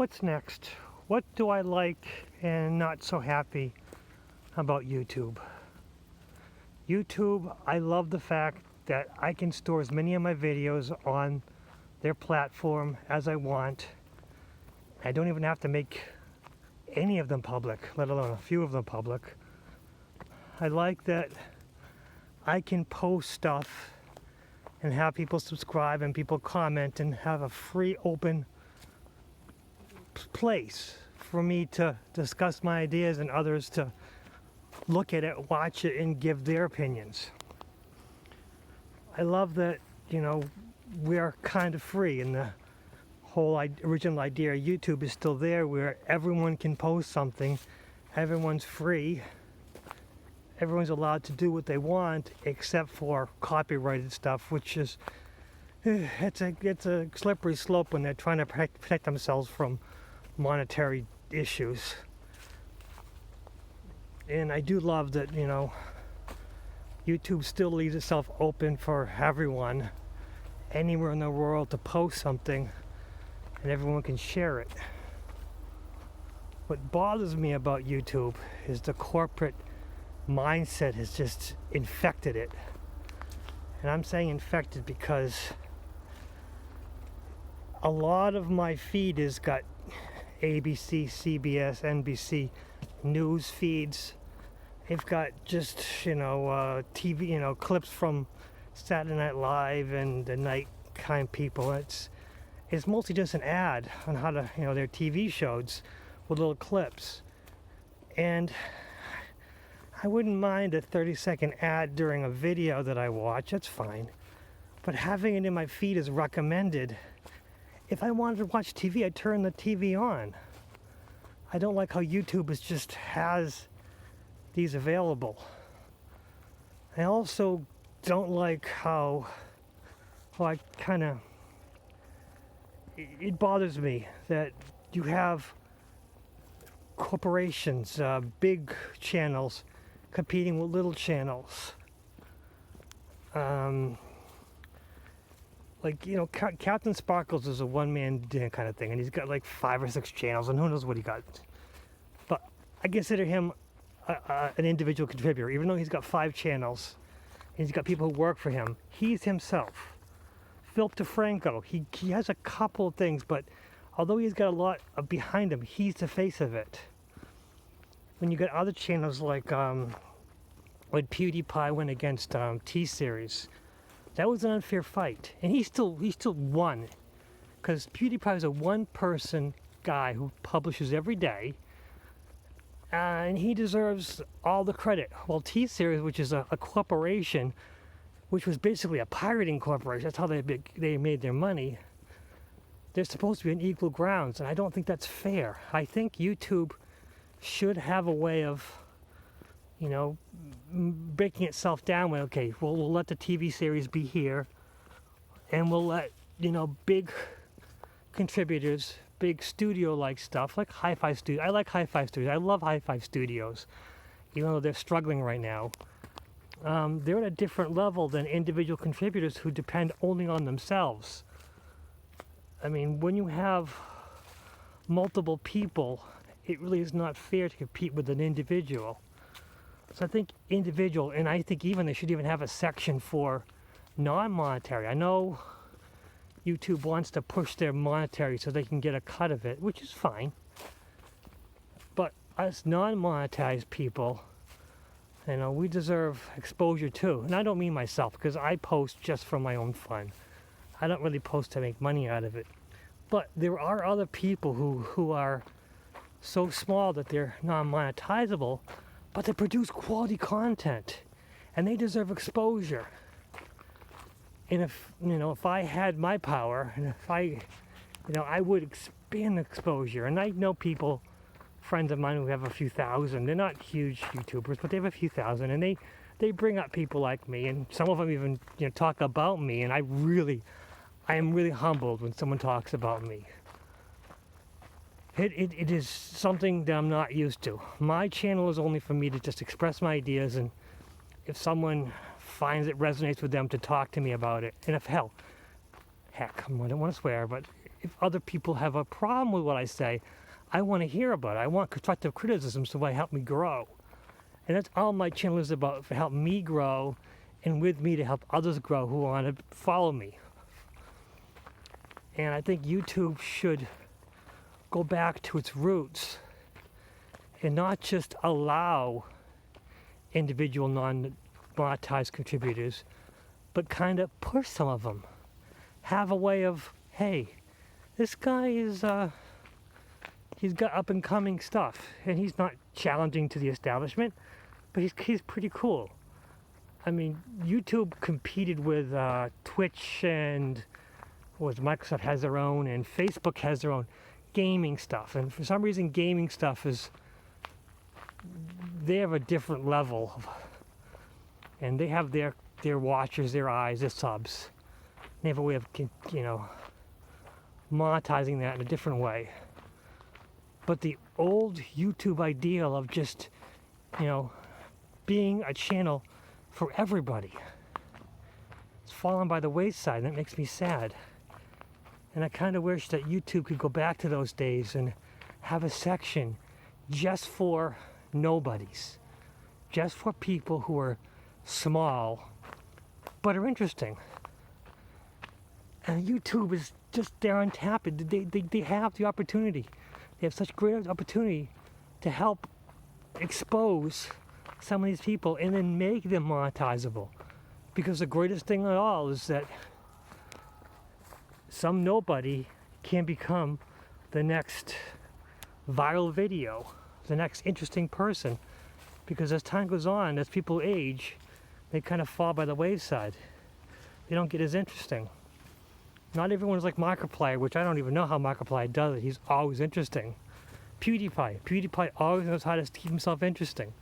what's next? What do I like and not so happy about YouTube? YouTube, I love the fact that I can store as many of my videos on their platform as I want. I don't even have to make any of them public, let alone a few of them public. I like that I can post stuff and have people subscribe and people comment and have a free, open place for me to discuss my ideas and others to look at it, watch it, and give their opinions. I love that, we're kind of free, and the whole original idea of YouTube is still there, where everyone can post something, everyone's free, everyone's allowed to do what they want except for copyrighted stuff, which is it's a slippery slope when they're trying to protect themselves from monetary issues. And I do love that, YouTube still leaves itself open for everyone anywhere in the world to post something and everyone can share it. What bothers me about YouTube is the corporate mindset has just infected it. And I'm saying infected because a lot of my feed has got ABC, CBS, NBC news feeds. They've got just, TV, clips from Saturday Night Live and the nighttime people. It's mostly just an ad on how to, their TV shows with little clips. And I wouldn't mind a 30-second ad during a video that I watch, that's fine. But having it in my feed is recommended. If I wanted to watch TV, I'd turn the TV on. I don't like how YouTube just has these available. I also don't like how I it bothers me that you have corporations, big channels competing with little channels. Captain Sparkles is a one-man kind of thing, and he's got like 5 or 6 channels, and who knows what he got. But I consider him an individual contributor, even though he's got 5 channels, and he's got people who work for him. He's himself. Phil DeFranco, he has a couple of things, but although he's got a lot behind him, he's the face of it. When you got other channels like when PewDiePie went against T-Series, that was an unfair fight, and he still won, because PewDiePie is a one-person guy who publishes every day, and he deserves all the credit. Well, T-Series, which is a corporation, which was basically a pirating corporation, that's how they made their money, they're supposed to be on equal grounds, and I don't think that's fair. I think YouTube should have a way of breaking itself down. Okay, well, we'll let the TV series be here, and we'll let big contributors, big studio-like stuff like Hi-Fi Studios. I like Hi-Fi Studios. I love Hi-Fi Studios, even though they're struggling right now. They're at a different level than individual contributors who depend only on themselves. I mean, when you have multiple people, it really is not fair to compete with an individual. So I think individual, and I think even they should even have a section for non-monetary. I know YouTube wants to push their monetary so they can get a cut of it, which is fine. But us non-monetized people, we deserve exposure too. And I don't mean myself, because I post just for my own fun. I don't really post to make money out of it. But there are other people who are so small that they're non-monetizable, but they produce quality content, and they deserve exposure. And if I had my power, and if I would expand exposure. And I know people, friends of mine who have a few thousand. They're not huge YouTubers, but they have a few thousand, and they bring up people like me, and some of them even talk about me, and I am really humbled when someone talks about me. It is something that I'm not used to. My channel is only for me to just express my ideas, and if someone finds it resonates with them, to talk to me about it. And if heck, I don't want to swear, but if other people have a problem with what I say, I want to hear about it. I want constructive criticism so it help me grow. And that's all my channel is about, to help me grow and with me to help others grow who want to follow me. And I think YouTube should go back to its roots and not just allow individual non-monetized contributors, but kind of push some of them. Have a way of, hey, this guy is, he's got up and coming stuff, and he's not challenging to the establishment, but he's pretty cool. I mean, YouTube competed with Twitch, and Microsoft has their own, and Facebook has their own gaming stuff. And for some reason, gaming stuff they have a different level, and they have their watchers, their eyes, their subs. They have a way of, monetizing that in a different way. But the old YouTube ideal of just, being a channel for everybody, it's fallen by the wayside, and that makes me sad. And I kind of wish that YouTube could go back to those days and have a section just for nobodies, just for people who are small but are interesting. And YouTube is just there untapped. They have the opportunity. They have such great opportunity to help expose some of these people and then make them monetizable. Because the greatest thing of all is that some nobody can become the next viral video, the next interesting person. Because as time goes on, as people age, they kind of fall by the wayside. They don't get as interesting. Not everyone's like Markiplier, which I don't even know how Markiplier does it. He's always interesting. PewDiePie always knows how to keep himself interesting.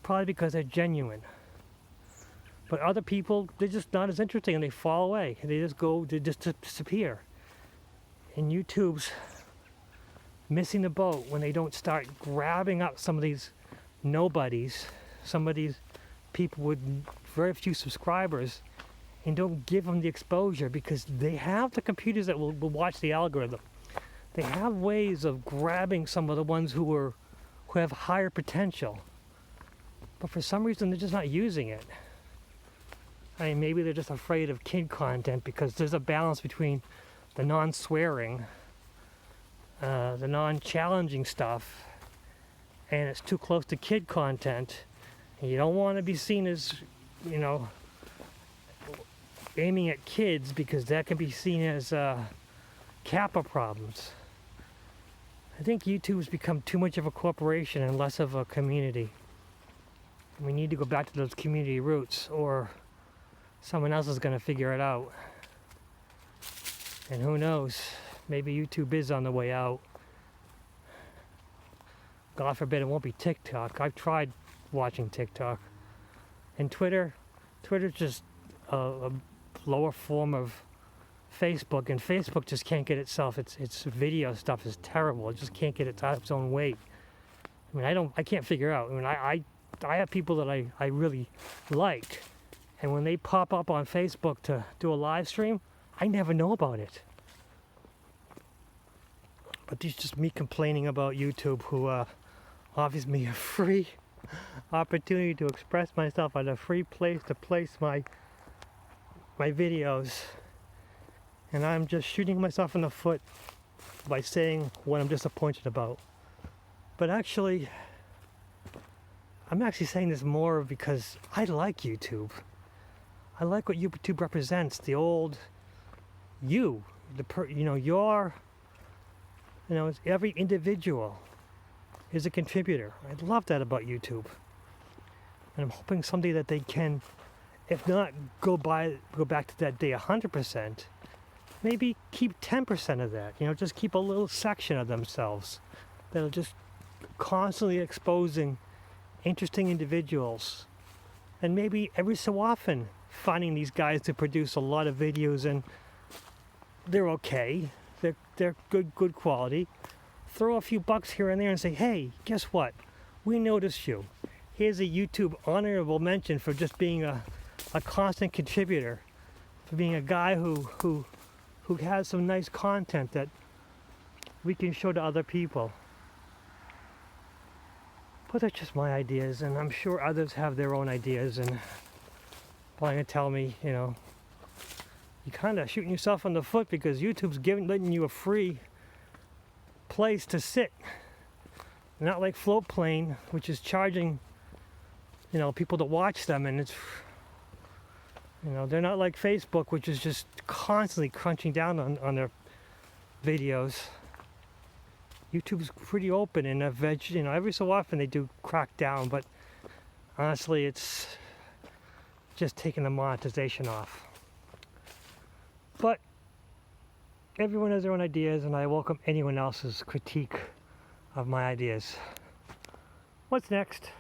Probably because they're genuine. But other people, they're just not as interesting, and they fall away. They just disappear. And YouTube's missing the boat when they don't start grabbing up some of these nobodies, some of these people with very few subscribers, and don't give them the exposure, because they have the computers that will watch the algorithm. They have ways of grabbing some of the ones who have higher potential. But for some reason, they're just not using it. I mean, maybe they're just afraid of kid content, because there's a balance between the non-swearing, the non-challenging stuff, and it's too close to kid content. And you don't want to be seen as, aiming at kids, because that can be seen as Kappa problems. I think YouTube's become too much of a corporation and less of a community. We need to go back to those community roots, or someone else is going to figure it out. And who knows, maybe YouTube is on the way out. God forbid it won't be TikTok. I've tried watching TikTok. And Twitter's just a lower form of Facebook, and Facebook just can't get itself. Its video stuff is terrible. It just can't get its own weight. I mean, I can't figure out. I mean, I have people that I really like, and when they pop up on Facebook to do a live stream, I never know about it. But this is just me complaining about YouTube, who offers me a free opportunity to express myself at a free place to place my videos, and I'm just shooting myself in the foot by saying what I'm disappointed about. But actually, I'm actually saying this more because I like YouTube. I like what YouTube represents. The old you, every individual is a contributor. I love that about YouTube, and I'm hoping someday that they can, if not go back to that day 100%, maybe keep 10% of that. Just keep a little section of themselves that'll just constantly exposing interesting individuals, and maybe every so often finding these guys to produce a lot of videos, and they're okay, they're good quality. Throw a few bucks here and there and say, hey, guess what? We noticed you. Here's a YouTube honorable mention for just being a constant contributor, for being a guy who who has some nice content that we can show to other people. But that's just my ideas, and I'm sure others have their own ideas, and probably gonna tell me, you know, you're kind of shooting yourself in the foot because YouTube's letting you a free place to sit. Not like Floatplane, which is charging, you know, people to watch them, and it's, you know, they're not like Facebook, which is just constantly crunching down on their videos. YouTube's pretty open, and you know, every so often they do crack down, but honestly, it's just taking the monetization off. But everyone has their own ideas, and I welcome anyone else's critique of my ideas. What's next?